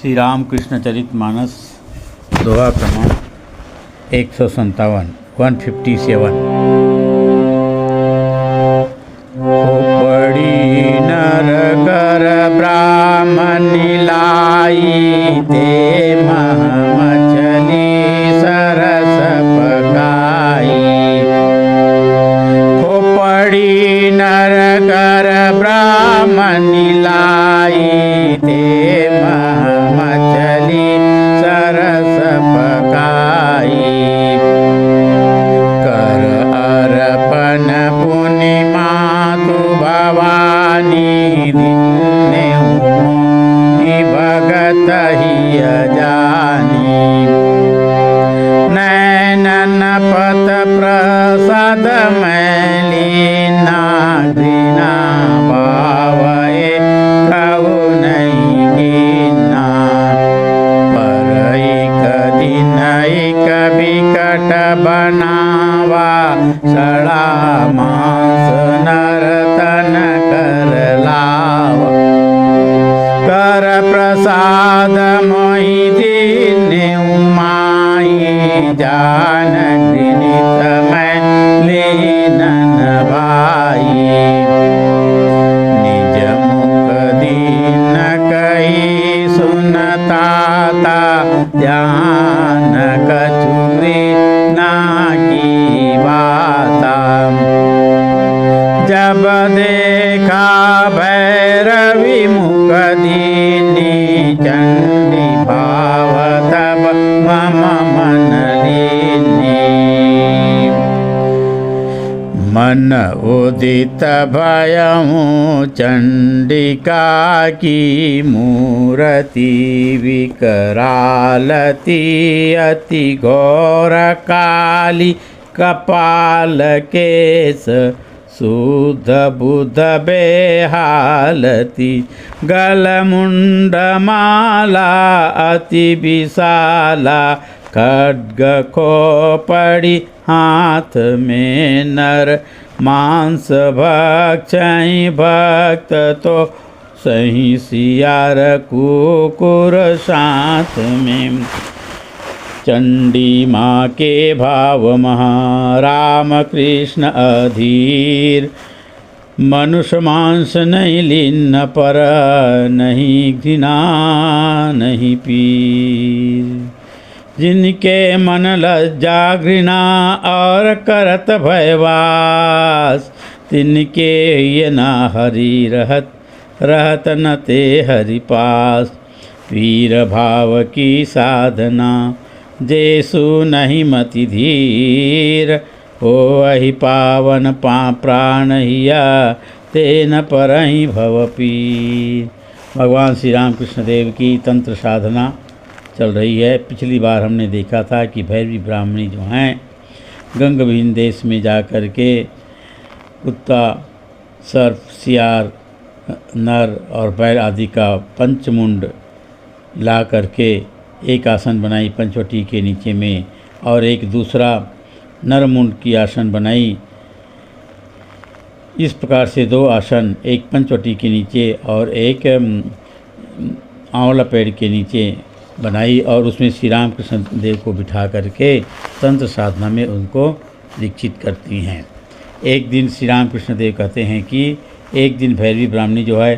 श्री रामकृष्णचरितमानस दोहा क्रमांक 157 157। खोपड़ी नर कर ब्राह्मणी लाई ते मछली सरस पकाई। खोपड़ी नर कर ब्राह्मणी लाई ते मछली सरस पकाई। कर अर्पण पुनि मातु भवानी दिने भगत हिय जानी। नैनन पथ प्रसाद मैलीना घृणा भावए कहु नहीं गिना। पर एक दिन एक बिकट बनावा सड़ा मांस नरतन कर लावा। कर प्रसाद मोहि दीने उमाई जान घृणित मैं लीनन भाई। निज मुख दीन कही सुनता ता ध्यान कचुरी ना की बाता। जब देखा भैरवी मुख दीनी चंडी भाव तब मम मन लीनी। मन उदित भयहु चंडिका की मूर्ति विकरालती अति घोर काली। कपाल केश शुद्ध बुध बेहालती। गल मुंड माला अति विशाला। खड्ग खोपड़ी हाथ में नर। मांस भक्षई भक्त तो सही सियार कुकुर साथ में। चंडी माँ के भाव महा राम कृष्ण अधीर। मनुष्य मांस नहीं लीन पर नहीं घृणा नहीं पीर। जिनके मन लज्जा घृणा और करत भयवास। तिनके ये ना हरि रहत न ते हरि पास। वीर भाव की साधना जेसु नहीं मति धीर। हो अहि पावन प्राण हिया तेन परहि भव पीर। भगवान श्री राम कृष्ण देव की तंत्र साधना चल रही है। पिछली बार हमने देखा था कि भैरवी ब्राह्मणी जो हैं गंगविहीन देश में जा कर के कुत्ता सर्प सियार नर और बैल आदि का पंचमुंड ला करके एक आसन बनाई पंचवटी के नीचे में और एक दूसरा नरमुंड की आसन बनाई। इस प्रकार से दो आसन, एक पंचवटी के नीचे और एक आंवला पेड़ के नीचे बनाई और उसमें श्री राम कृष्ण देव को बिठा करके तंत्र साधना में उनको दीक्षित करती हैं। एक दिन श्री राम कृष्ण देव कहते हैं कि एक दिन भैरवी ब्राह्मणी जो है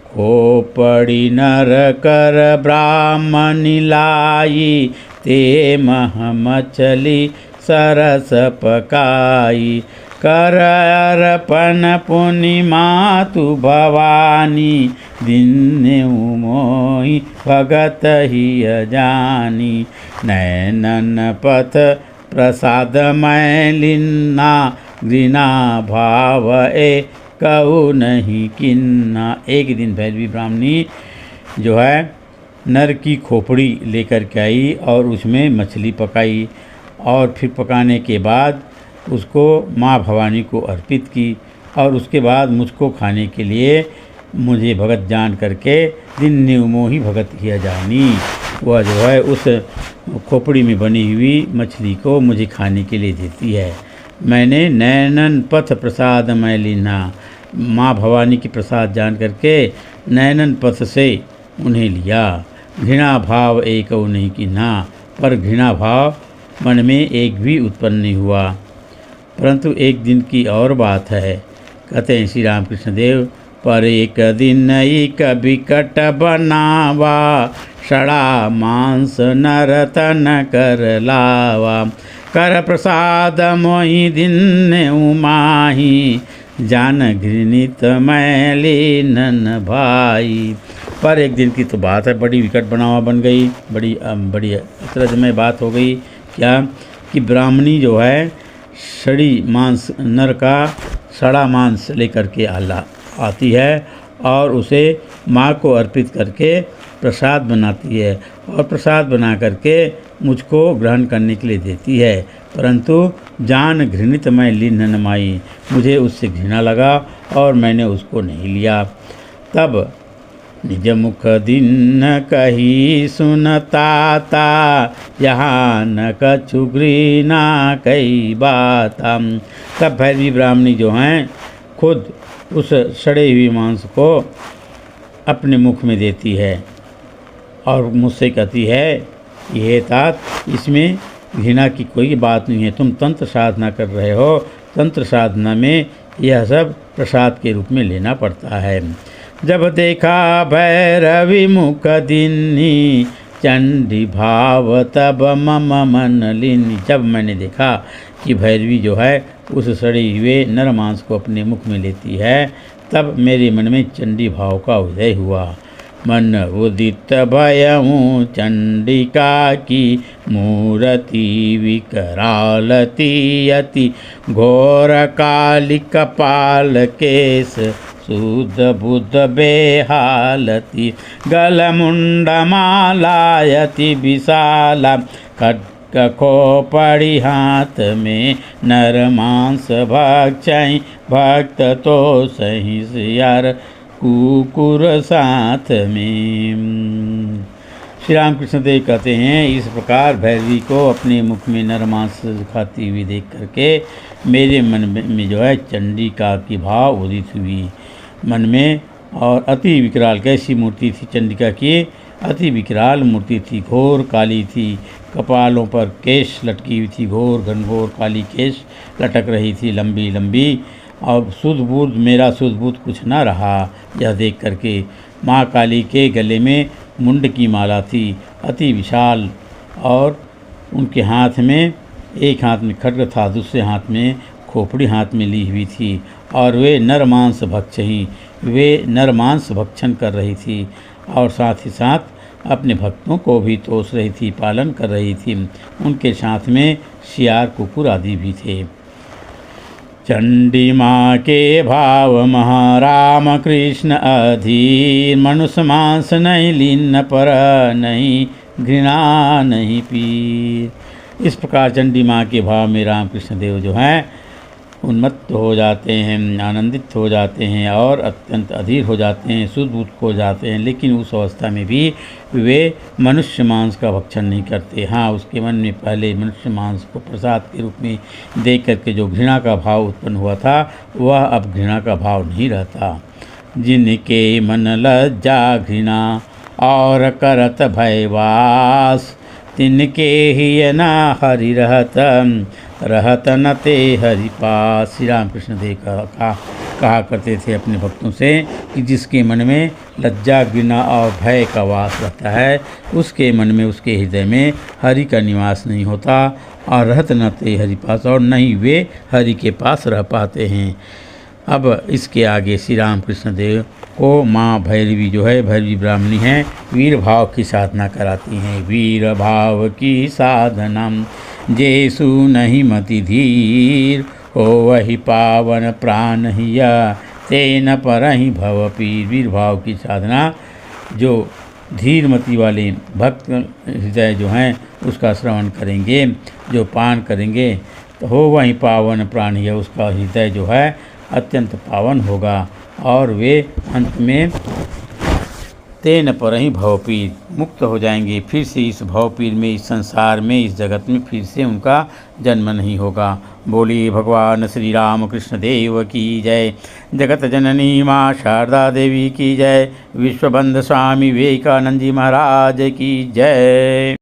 खोपड़ी नर कर ब्राह्मणी लाई ते मछली सरस पकाई। कर अर्पण पुनि मातु भवानी दिने मोहि भगत हिय जानी। नैनन पथ प्रसाद मैलिना घृणा भाव कहु नहीं किन्ना। एक दिन भैरवी ब्राह्मणी जो है नर की खोपड़ी लेकर के आई और उसमें मछली पकाई और फिर पकाने के बाद उसको माँ भवानी को अर्पित की और उसके बाद मुझको खाने के लिए मुझे भगत जान करके दिन मोहि भगत हिय जानी। वह जो है उस खोपड़ी में बनी हुई मछली को मुझे खाने के लिए देती है। मैंने नैनन पथ प्रसाद मैलिना माँ भवानी की प्रसाद जान करके नैनन पथ से उन्हें लिया घृणा भाव एक नहीं कीन्हा, पर घृणा भाव मन में एक भी उत्पन्न नहीं हुआ। परंतु एक दिन की और बात है। कहते हैं श्री रामकृष्ण देव, पर एक दिन एक बिकट बनावा, सड़ा मांस नर तन कर लावा, कर प्रसाद मोहि दिन उमाही, जान घृणित मैली नन भाई। पर एक दिन की तो बात है, बड़ी विकट बनावा बन गई, बड़ी अचरजमय बात हो गई। क्या कि ब्राह्मणी जो है सड़ी मांस, नर का सड़ा मांस लेकर के आती है और उसे माँ को अर्पित करके प्रसाद बनाती है, और प्रसाद बना करके मुझको ग्रहण करने के लिए देती है। परंतु जान घृणित मैं लीन न माई, मुझे उससे घृणा लगा और मैंने उसको नहीं लिया। तब निज मुख दिन कही सुनता ता, यहाँ न कछु घृणा कई बात। तब भैरवी ब्राह्मणी जो हैं खुद उस सड़े हुए मांस को अपने मुख में देती है और मुझसे कहती है, यह तात, इसमें घृणा की कोई बात नहीं है, तुम तंत्र साधना कर रहे हो, तंत्र साधना में यह सब प्रसाद के रूप में लेना पड़ता है। जब देखा भैरवी मुख दिन्नी, चंडी भाव तब मम मन लीनी। जब मैंने देखा कि भैरवी जो है उस सड़े हुए नर मांस को अपने मुख में लेती है, तब मेरे मन में चंडी भाव का उदय हुआ। मन उदित भयऊँ चंडिका की मूर्ति, विकरालती अति घोर काली, कपाल केस शुद्ध बुद्ध बेहालती, गल मुंड मालायति विशाला, खड्ग खोपड़ी हाथ में, नर मांस भक्षई भक्त तो सही सियार, कुकुर साथ में। श्री रामकृष्ण देव कहते हैं, इस प्रकार भैरवी को अपने मुख में नर मांस खाती हुई देख करके मेरे मन में जो है चंडिका की भाव उदित हुई मन में। और अति विकराल, कैसी मूर्ति थी चंडिका की? अति विकराल मूर्ति थी, घोर काली थी, कपालों पर केश लटकी हुई थी, घोर घनघोर काली केश लटक रही थी, लंबी लंबी। और शुद्ध बुद्ध, मेरा शुद्ध बुद्ध कुछ ना रहा यह देख करके। माँ काली के गले में मुंड की माला थी, अति विशाल, और उनके हाथ में, एक हाथ में खड्ग था, दूसरे हाथ में खोपड़ी हाथ में ली हुई थी, और वे नरमांस भक्षही, वे नरमांस भक्षण कर रही थी, और साथ ही साथ अपने भक्तों को भी तोष रही थी, पालन कर रही थी। उनके साथ में सियार, कुकुर आदि भी थे। चंडी माँ के भाव महाराम कृष्ण अधीर, मनुष्य मांस नहीं लीन पर नहीं घृणा नहीं पीर। इस प्रकार चंडी माँ के भाव में रामकृष्ण देव जो हैं उन्मत्त हो जाते हैं, आनंदित हो जाते हैं और अत्यंत अधीर हो जाते हैं, शुद्ध बुद्ध हो जाते हैं। लेकिन उस अवस्था में भी वे मनुष्य मांस का भक्षण नहीं करते। हाँ, उसके मन में पहले मनुष्य मांस को प्रसाद के रूप में देख करके जो घृणा का भाव उत्पन्न हुआ था, वह अब घृणा का भाव नहीं रहता। जिनके मन लज्जा घृणा और करत भयवास, तिनके ही न हरि रहत न ते हरि पास। श्री रामकृष्ण देव कहा करते थे अपने भक्तों से कि जिसके मन में लज्जा, घृणा और भय का वास रहता है, उसके मन में, उसके हृदय में हरि का निवास नहीं होता, और रहत न ते हरि पास, और नहीं वे हरि के पास रह पाते हैं। अब इसके आगे श्री रामकृष्ण देव को माँ भैरवी जो है, भैरवी ब्राह्मणी हैं, वीर भाव की साधना कराती हैं। वीर भाव की साधना जेसु नहीं मति धीर, हो वही पावन प्राण हिया, तेन पर ही भव पीर। वीर भाव की साधना जो धीरमती वाले भक्त हृदय जो हैं उसका श्रवण करेंगे, जो पान करेंगे, तो हो वही पावन प्राण हिया, उसका हृदय जो है अत्यंत पावन होगा, और वे अंत में तेन पर ही भवपीर, मुक्त हो जाएंगे। फिर से इस भवपीर में, इस संसार में, इस जगत में फिर से उनका जन्म नहीं होगा। बोलिए भगवान श्री राम कृष्ण देव की जय। जगत जननी माँ शारदा देवी की जय। विश्वबंध स्वामी विवेकानंद जी महाराज की जय।